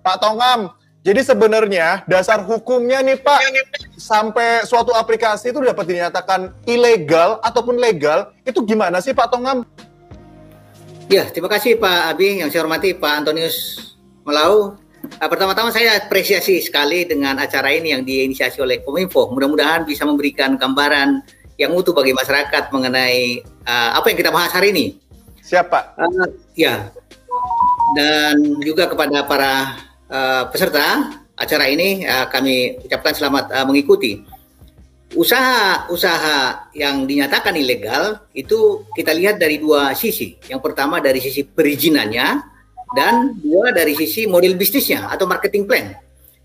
Pak Tongam, jadi sebenarnya dasar hukumnya nih Pak, sampai suatu aplikasi itu dapat dinyatakan ilegal ataupun legal, itu gimana sih Pak Tongam? Ya, terima kasih Pak Abi, yang saya hormati Pak Antonius Melau. Pertama-tama saya apresiasi sekali dengan acara ini yang diinisiasi oleh Kominfo. Mudah-mudahan bisa memberikan gambaran yang utuh bagi masyarakat mengenai apa yang kita bahas hari ini. Siapa? Ya, dan juga kepada para peserta acara ini kami ucapkan selamat mengikuti. Usaha-usaha yang dinyatakan ilegal itu kita lihat dari dua sisi. Yang pertama dari sisi perizinannya dan dua dari sisi model bisnisnya atau marketing plan.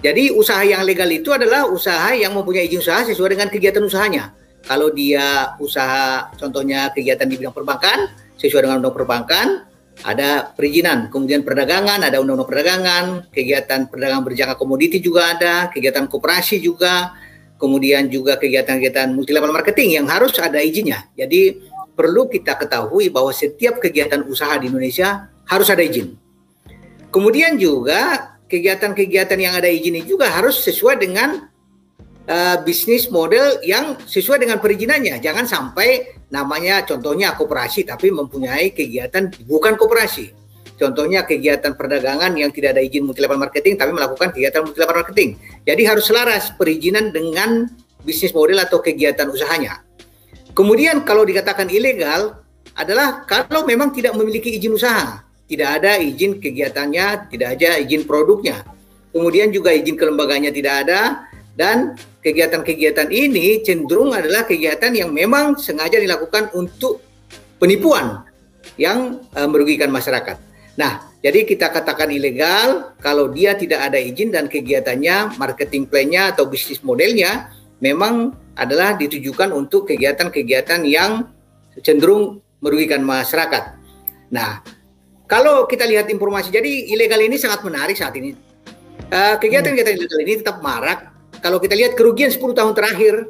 Jadi usaha yang legal itu adalah usaha yang mempunyai izin usaha sesuai dengan kegiatan usahanya. Kalau dia usaha contohnya kegiatan di bidang perbankan sesuai dengan undang perbankan, ada perizinan, kemudian perdagangan, ada undang-undang perdagangan, kegiatan perdagangan berjangka komoditi juga ada, kegiatan koperasi juga, kemudian juga kegiatan-kegiatan multilevel marketing yang harus ada izinnya. Jadi perlu kita ketahui bahwa setiap kegiatan usaha di Indonesia harus ada izin. Kemudian juga kegiatan-kegiatan yang ada izin juga harus sesuai dengan bisnis model yang sesuai dengan perizinannya. Jangan sampai namanya contohnya koperasi tapi mempunyai kegiatan bukan koperasi. Contohnya kegiatan perdagangan yang tidak ada izin multilevel marketing tapi melakukan kegiatan multilevel marketing. Jadi harus selaras perizinan dengan bisnis model atau kegiatan usahanya. Kemudian kalau dikatakan ilegal adalah kalau memang tidak memiliki izin usaha, tidak ada izin kegiatannya, tidak ada izin produknya. Kemudian juga izin kelembagaannya tidak ada dan kegiatan-kegiatan ini cenderung adalah kegiatan yang memang sengaja dilakukan untuk penipuan yang merugikan masyarakat. Nah, jadi kita katakan ilegal kalau dia tidak ada izin dan kegiatannya, marketing plan-nya atau bisnis modelnya memang adalah ditujukan untuk kegiatan-kegiatan yang cenderung merugikan masyarakat. Nah, kalau kita lihat informasi, jadi ilegal ini sangat menarik saat ini. Kegiatan-kegiatan ilegal ini tetap marak. Kalau kita lihat kerugian 10 tahun terakhir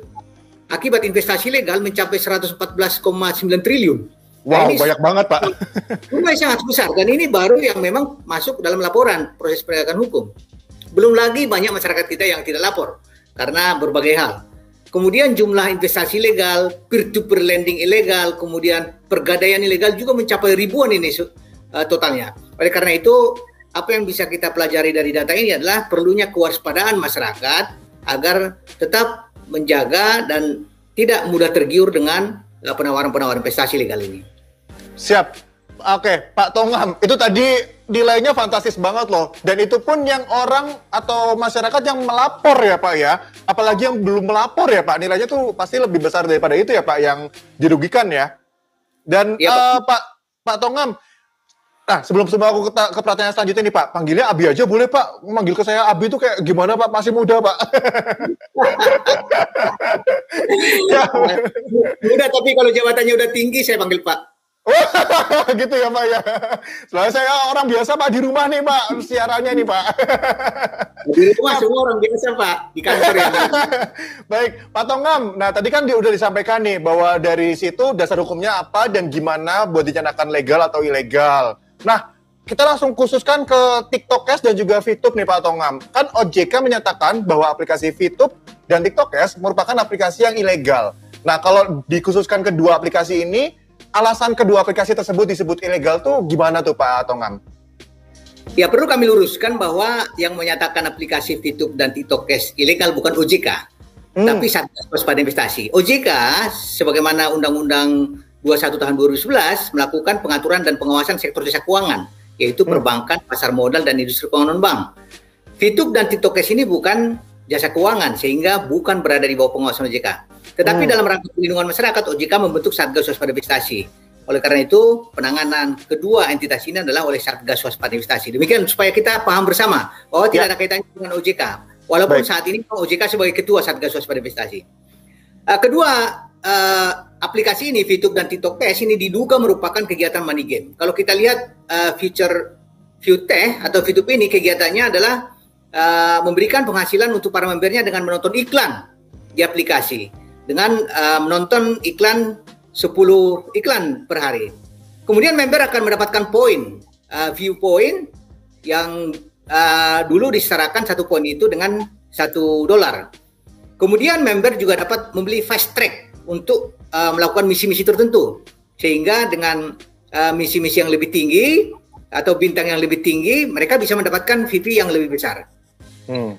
akibat investasi ilegal mencapai 114,9 triliun. Wow, nah, banyak banget Pak. Jumlahnya sangat besar dan ini baru yang memang masuk dalam laporan proses penegakan hukum. Belum lagi banyak masyarakat kita yang tidak lapor karena berbagai hal. Kemudian jumlah investasi ilegal, peer-to-peer lending ilegal, kemudian pergadaian ilegal juga mencapai ribuan ini totalnya. Oleh karena itu, apa yang bisa kita pelajari dari data ini adalah perlunya kewaspadaan masyarakat agar tetap menjaga dan tidak mudah tergiur dengan penawaran-penawaran investasi legal ini. Siap. Oke, Pak Tongam, itu tadi nilainya fantastis banget loh. Dan itu pun yang orang atau masyarakat yang melapor ya Pak ya. Apalagi yang belum melapor ya Pak. Nilainya tuh pasti lebih besar daripada itu ya Pak yang dirugikan ya. Dan ya, Pak Tongam, nah, sebelum aku ke pertanyaan selanjutnya nih Pak, panggilnya Abi aja boleh Pak? Manggil ke saya Abi itu kayak gimana Pak? Masih muda Pak. Ya. Muda tapi kalau jabatannya udah tinggi saya panggil Pak. Gitu ya Pak ya. Soalnya saya orang biasa Pak di rumah nih Pak, siarannya nih Pak. Di rumah semua orang biasa Pak, di kantor ya. Baik, Pak Tongam. Nah tadi kan udah disampaikan nih bahwa dari situ dasar hukumnya apa dan gimana buat dinyatakan legal atau ilegal. Nah, kita langsung khususkan ke TikTokers dan juga VTube nih Pak Tongam. Kan OJK menyatakan bahwa aplikasi VTube dan TikTokers merupakan aplikasi yang ilegal. Nah, kalau dikhususkan kedua aplikasi ini, alasan kedua aplikasi tersebut disebut ilegal tuh gimana tuh Pak Tongam? Ya, perlu kami luruskan bahwa yang menyatakan aplikasi VTube dan TikTokers ilegal bukan OJK, tapi Satgas Waspada Investasi. OJK, sebagaimana Undang-Undang 21 tahun 2011 melakukan pengaturan dan pengawasan sektor jasa keuangan, yaitu perbankan, pasar modal, dan industri keuangan non-bank. VTube dan TikTokers ini bukan jasa keuangan, sehingga bukan berada di bawah pengawasan OJK. Tetapi dalam rangka perlindungan masyarakat, OJK membentuk Satgas Waspada Investasi. Oleh karena itu, penanganan kedua entitas ini adalah oleh Satgas Waspada Investasi. Demikian supaya kita paham bersama bahwa tidak ada kaitannya dengan OJK. Walaupun saat ini OJK sebagai ketua Satgas Waspada Investasi. Kedua, aplikasi ini VTube dan TikTokers ini diduga merupakan kegiatan money game. Kalau kita lihat feature VTube atau VTube ini kegiatannya adalah memberikan penghasilan untuk para membernya dengan menonton iklan di aplikasi, dengan menonton iklan 10 iklan per hari. Kemudian member akan mendapatkan poin, view point yang dulu disetarakan 1 poin itu dengan $1. Kemudian member juga dapat membeli fast track untuk melakukan misi-misi tertentu, sehingga dengan misi-misi yang lebih tinggi atau bintang yang lebih tinggi, mereka bisa mendapatkan VP yang lebih besar.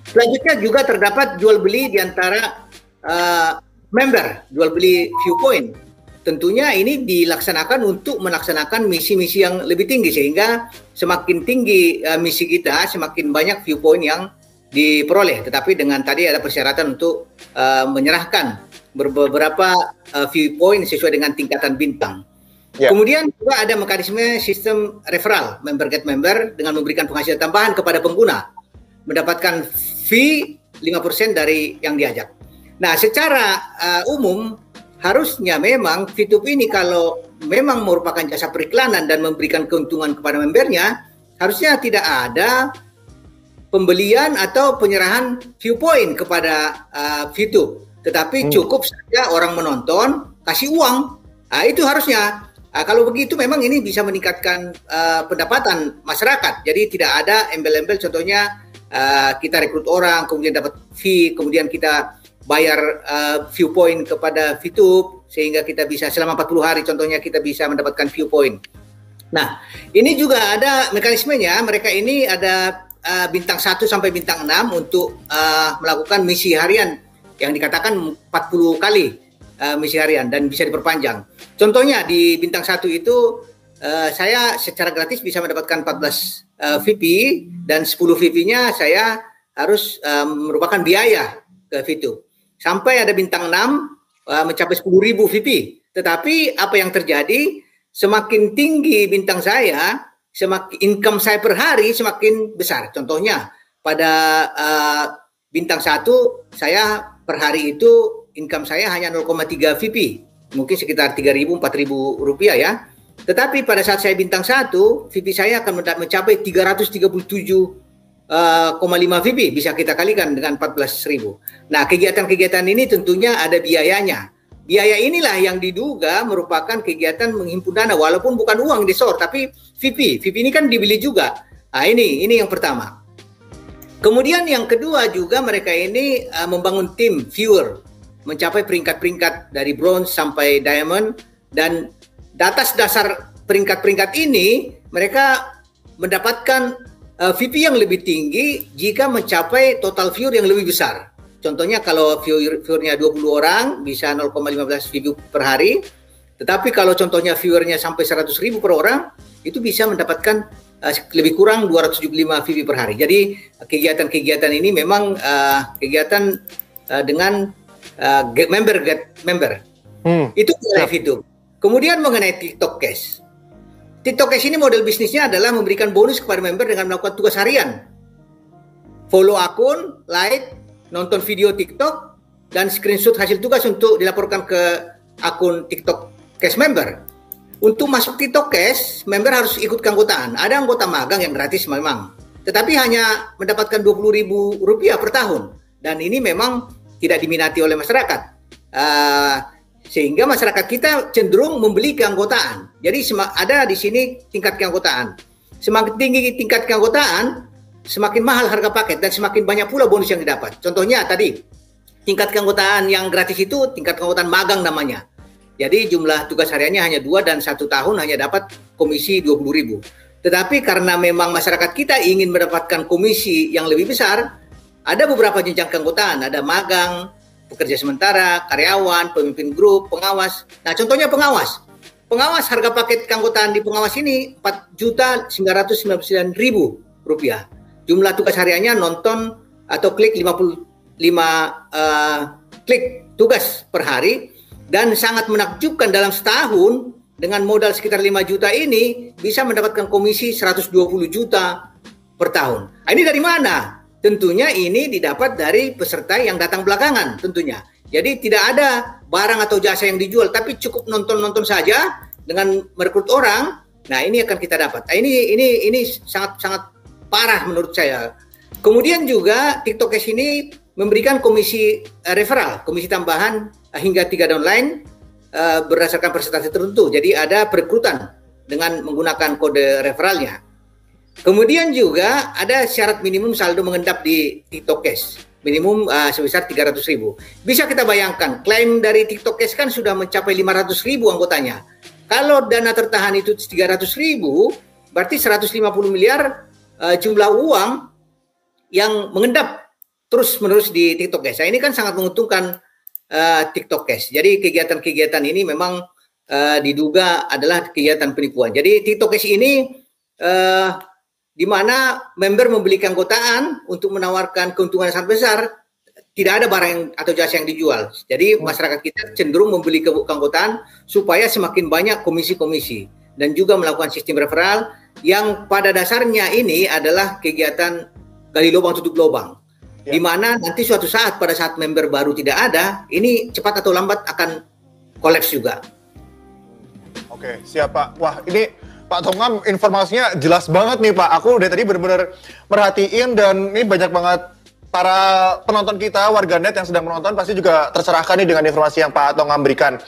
Selanjutnya juga terdapat jual beli di antara member, jual beli viewpoint. Tentunya ini dilaksanakan untuk melaksanakan misi-misi yang lebih tinggi, sehingga semakin tinggi misi kita, semakin banyak viewpoint yang diperoleh. Tetapi dengan tadi ada persyaratan untuk menyerahkan beberapa viewpoint sesuai dengan tingkatan bintang. Kemudian juga ada mekanisme sistem referral, member get member, dengan memberikan penghasilan tambahan kepada pengguna, mendapatkan fee 5% dari yang diajak. Nah, secara umum harusnya memang VTube ini kalau memang merupakan jasa periklanan dan memberikan keuntungan kepada membernya, harusnya tidak ada pembelian atau penyerahan viewpoint kepada VTube. Tetapi cukup saja orang menonton, kasih uang. Nah, itu harusnya. Kalau begitu memang ini bisa meningkatkan pendapatan masyarakat. Jadi tidak ada embel-embel, contohnya kita rekrut orang, kemudian dapat fee, kemudian kita bayar viewpoint kepada VTube sehingga kita bisa selama 40 hari contohnya kita bisa mendapatkan viewpoint. Nah, ini juga ada mekanismenya. Mereka ini ada bintang 1 sampai bintang 6 untuk melakukan misi harian yang dikatakan 40 kali misi harian dan bisa diperpanjang. Contohnya di bintang 1 itu saya secara gratis bisa mendapatkan 14 VP dan 10 VP-nya saya harus merupakan biaya ke VTube. Sampai ada bintang 6 mencapai 10.000 VP. Tetapi apa yang terjadi, semakin tinggi bintang saya, semakin income saya per hari semakin besar. Contohnya pada bintang 1 saya per hari itu income saya hanya 0,3 VP. Mungkin sekitar 3.000-4.000 rupiah ya. Tetapi pada saat saya bintang 1, VP saya akan mencapai 337,5 VP, bisa kita kalikan dengan 14.000. Nah, kegiatan-kegiatan ini tentunya ada biayanya. Biaya inilah yang diduga merupakan kegiatan menghimpun dana, walaupun bukan uang disor, tapi VP. VP ini kan dibeli juga. Nah, ini yang pertama. Kemudian yang kedua juga mereka ini membangun tim viewer, mencapai peringkat-peringkat dari bronze sampai diamond, dan atas dasar peringkat-peringkat ini mereka mendapatkan VP yang lebih tinggi jika mencapai total viewer yang lebih besar. Contohnya kalau viewernya 20 orang bisa 0,15 view per hari. Tetapi kalau contohnya viewernya sampai 100.000 per orang, itu bisa mendapatkan lebih kurang 275 VP per hari. Jadi kegiatan-kegiatan ini memang kegiatan dengan get member. Itu mengenai VTube. Kemudian mengenai TikTok Cash. TikTok Cash ini model bisnisnya adalah memberikan bonus kepada member dengan melakukan tugas harian. Follow akun, like, nonton video TikTok, dan screenshot hasil tugas untuk dilaporkan ke akun TikTok Cash member. Untuk masuk TikTok Cash, member harus ikut keanggotaan. Ada anggota magang yang gratis memang, tetapi hanya mendapatkan Rp20.000 per tahun. Dan ini memang tidak diminati oleh masyarakat. Sehingga masyarakat kita cenderung membeli keanggotaan. Jadi ada di sini tingkat keanggotaan. Semakin tinggi tingkat keanggotaan, semakin mahal harga paket dan semakin banyak pula bonus yang didapat. Contohnya tadi, tingkat keanggotaan yang gratis itu tingkat keanggotaan magang namanya. Jadi jumlah tugas hariannya hanya 2 dan 1 tahun hanya dapat komisi 20.000. Tetapi karena memang masyarakat kita ingin mendapatkan komisi yang lebih besar, ada beberapa jenjang keanggotaan, ada magang, pekerja sementara, karyawan, pemimpin grup, pengawas. Nah, contohnya pengawas. Pengawas harga paket keanggotaan di pengawas ini Rp4.999.000. Jumlah tugas hariannya nonton atau klik 55 klik tugas per hari, dan sangat menakjubkan dalam setahun dengan modal sekitar 5 juta ini bisa mendapatkan komisi 120 juta per tahun. Ini dari mana? Tentunya ini didapat dari peserta yang datang belakangan tentunya. Jadi tidak ada barang atau jasa yang dijual, tapi cukup nonton-nonton saja dengan merekrut orang. Nah, ini akan kita dapat. Nah, ini sangat parah menurut saya. Kemudian juga TikTok Cash ini memberikan komisi referral, komisi tambahan hingga 3 downline berdasarkan presentasi tertentu. Jadi ada perekrutan dengan menggunakan kode referralnya. Kemudian juga ada syarat minimum saldo mengendap di TikTok Cash. Minimum sebesar 300.000. Bisa kita bayangkan, klaim dari TikTok Cash kan sudah mencapai 500.000 anggotanya. Kalau dana tertahan itu 300.000, berarti 150 miliar jumlah uang yang mengendap terus-menerus di TikTok Cash. Nah, ini kan sangat menguntungkan TikTok Cash. Jadi kegiatan-kegiatan ini memang diduga adalah kegiatan penipuan. Jadi TikTok Cash ini di mana member membeli keanggotaan untuk menawarkan keuntungan yang sangat besar, tidak ada barang atau jasa yang dijual. Jadi masyarakat kita cenderung membeli keanggotaan supaya semakin banyak komisi-komisi dan juga melakukan sistem referral yang pada dasarnya ini adalah kegiatan gali lubang tutup lubang. Di mana nanti suatu saat pada saat member baru tidak ada, ini cepat atau lambat akan kolaps juga. Oke, siap Pak. Wah, ini Pak Tongam informasinya jelas banget nih Pak. Aku dari tadi benar-benar merhatiin dan ini banyak banget para penonton kita, warganet yang sedang menonton pasti juga tercerahkan nih dengan informasi yang Pak Tongam berikan.